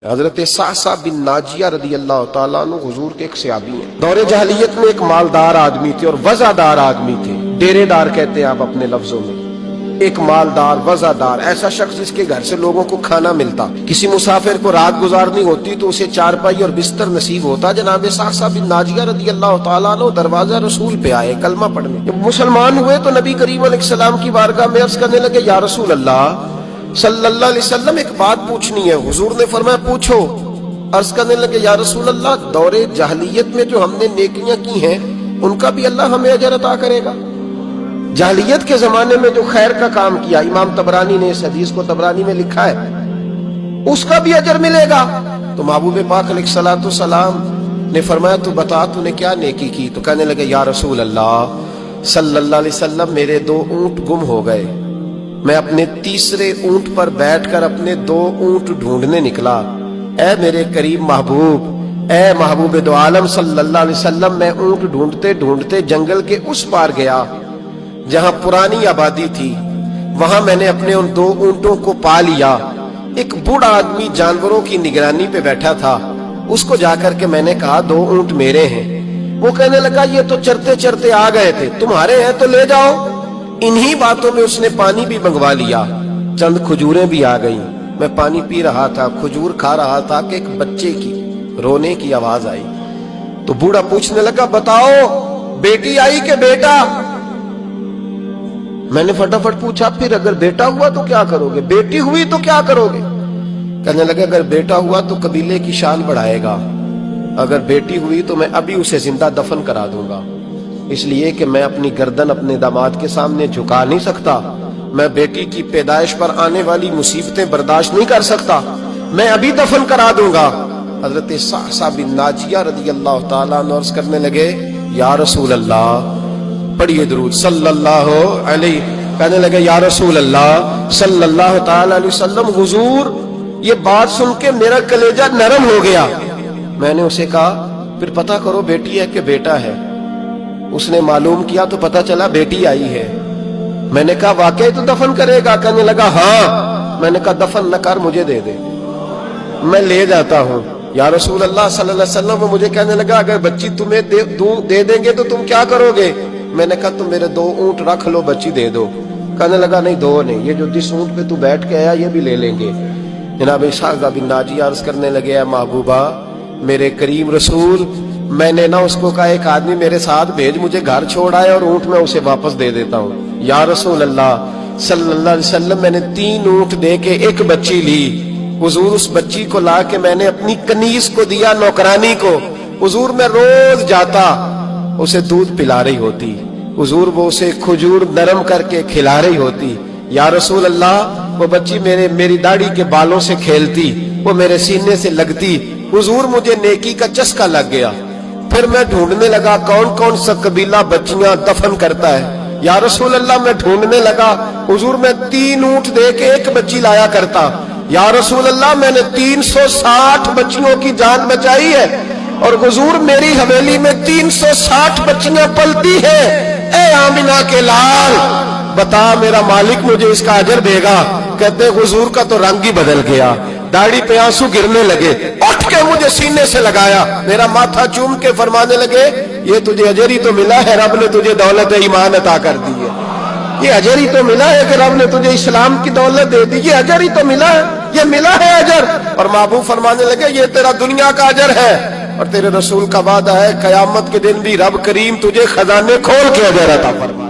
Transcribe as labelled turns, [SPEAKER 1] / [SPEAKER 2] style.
[SPEAKER 1] حضرت صعصع بن ناجیہ رضی اللہ تعالیٰ عنہ حضور کے ایک صحابی ہیں۔ دور جاہلیت میں ایک مالدار آدمی تھے اور وزادار آدمی تھے، ڈیرے دار کہتے ہیں آپ اپنے لفظوں میں۔ ایک مالدار وزادار ایسا شخص جس کے گھر سے لوگوں کو کھانا ملتا، کسی مسافر کو رات گزارنی ہوتی تو اسے چارپائی اور بستر نصیب ہوتا۔ جناب صعصع بن ناجیہ رضی اللہ تعالیٰ عنہ دروازہ رسول پہ آئے کلمہ پڑھنے۔ جب مسلمان ہوئے تو نبی کریم علیہ السلام کی بارگاہ میں عرض کرنے لگے، یا رسول اللہ صلی اللہ علیہ وسلم ایک بات پوچھنی ہے۔ حضور نے فرمایا پوچھو۔ عرض کرنے لگے، یا رسول اللہ دور جاہلیت میں جو ہم نے نیکیاں کی ہیں ان کا بھی اللہ ہمیں اجر عطا کرے گا؟ جاہلیت کے زمانے میں جو خیر کا کام کیا، امام طبرانی نے اس حدیث کو طبرانی میں لکھا ہے، اس کا بھی اجر ملے گا؟ تو محبوب پاک علیہ الصلوۃ والسلام نے فرمایا تو بتا تو نے کیا نیکی کی؟ تو کہنے لگے، یا رسول اللہ صلی اللہ علیہ وسلم میرے 2 اونٹ گم ہو گئے، میں اپنے تیسرے اونٹ پر بیٹھ کر اپنے 2 اونٹ ڈھونڈنے نکلا۔ اے میرے کریم محبوب، اے محبوب دو عالم صلی اللہ علیہ وسلم، میں اونٹ ڈھونڈتے ڈھونڈتے جنگل کے اس پار گیا جہاں پرانی آبادی تھی، وہاں میں نے اپنے ان 2 اونٹوں کو پا لیا۔ ایک بوڑھا آدمی جانوروں کی نگرانی پہ بیٹھا تھا، اس کو جا کر کے میں نے کہا 2 اونٹ میرے ہیں۔ وہ کہنے لگا یہ تو چرتے چرتے آ گئے تھے، تمہارے ہیں تو لے جاؤ۔ انہی باتوں میں اس نے پانی بھی منگوا لیا، چند کھجوریں بھی آ گئیں۔ میں پانی پی رہا تھا، کھجور کھا رہا تھا کہ ایک بچے کی رونے کی آواز آئی۔ تو بوڑھا پوچھنے لگا بتاؤ بیٹی آئی کہ بیٹا؟ میں نے فٹافٹ پوچھا پھر اگر بیٹا ہوا تو کیا کرو گے، بیٹی ہوئی تو کیا کرو گے؟ کہنے لگا اگر بیٹا ہوا تو قبیلے کی شان بڑھائے گا، اگر بیٹی ہوئی تو میں ابھی اسے زندہ دفن کرا دوں گا، اس لیے کہ میں اپنی گردن اپنے داماد کے سامنے جھکا نہیں سکتا، میں بیٹی کی پیدائش پر آنے والی مصیبتیں برداشت نہیں کر سکتا، میں ابھی دفن کرا دوں گا۔ حضرت صعصع بن ناجیہ رضی اللہ تعالیٰ عنہ عرض کرنے لگے، یا رسول اللہ، پڑھیے درود صلی اللہ علیہ، کہنے لگے یا رسول اللہ صلی اللہ تعالیٰ علیہ وسلم، حضور یہ بات سن کے میرا کلیجہ نرم ہو گیا۔ میں نے اسے کہا پھر پتہ کرو بیٹی ہے کہ بیٹا ہے۔ اس نے معلوم کیا تو پتہ چلا بیٹی آئی ہے۔ میں نے کہا واقعی تو دفن کرے گا؟ کہنے لگا ہاں۔ میں نے کہا دفن نہ کر، مجھے دے دے، میں لے جاتا ہوں۔ یا رسول اللہ صلی اللہ علیہ وسلم، وہ مجھے کہنے لگا اگر بچی تمہیں دے دیں گے تو تم کیا کرو گے؟ میں نے کہا تم میرے 2 اونٹ رکھ لو، بچی دے دو۔ کہنے لگا نہیں 2 نہیں، یہ جو جس اونٹ پہ تو بیٹھ کے آیا یہ بھی لے لیں گے۔ جناب صعصع بن ناجیہ عرض کرنے لگے، اے محبوبہ میرے کریم رسول، میں نے نہ اس کو کہا ایک آدمی میرے ساتھ بھیج، مجھے گھر چھوڑ آئے اور اونٹ میں اسے واپس دے دیتا ہوں۔ یا رسول اللہ صلی اللہ علیہ وسلم، میں نے 3 اونٹ دے کے ایک بچی لی۔ حضور اس بچی کو لا کے میں نے اپنی کنیز کو دیا، نوکرانی کو۔ حضور میں روز جاتا، اسے دودھ پلا رہی ہوتی، حضور وہ اسے کھجور نرم کر کے کھلا رہی ہوتی۔ یا رسول اللہ وہ بچی میری داڑھی کے بالوں سے کھیلتی، وہ میرے سینے سے لگتی۔ حضور مجھے نیکی کا چسکا لگ گیا۔ پھر میں ڈھونڈنے لگا کون کون سا قبیلہ بچیاں دفن کرتا ہے۔ یا رسول اللہ میں ڈھونڈنے لگا، حضور میں 3 اونٹ دے کے ایک بچی لایا کرتا۔ یا رسول اللہ میں نے 360 بچیوں کی جان بچائی ہے، اور حضور میری حویلی میں 360 بچیاں پلتی ہیں۔ اے آمینہ کے لال، بتا میرا مالک مجھے اس کا اجر دے گا؟ کہتے حضور کا تو رنگ ہی بدل گیا، داڑھی پہ آنسو گرنے لگے، اٹھ کے مجھے سینے سے لگایا، میرا ماتھا چوم کے فرمانے لگے یہ تجھے اجر ہی تو ملا ہے، رب نے تجھے دولت ایمان عطا کر دی ہے۔ یہ اجر ہی تو ملا ہے کہ رب نے تجھے اسلام کی دولت دے دی، یہ اجر ہی تو ملا ہے، یہ ملا ہے اجر۔ اور محبوب فرمانے لگے یہ تیرا دنیا کا اجر ہے، اور تیرے رسول کا وعدہ ہے قیامت کے دن بھی رب کریم تجھے خزانے کھول کے اجر عطا فرمائے۔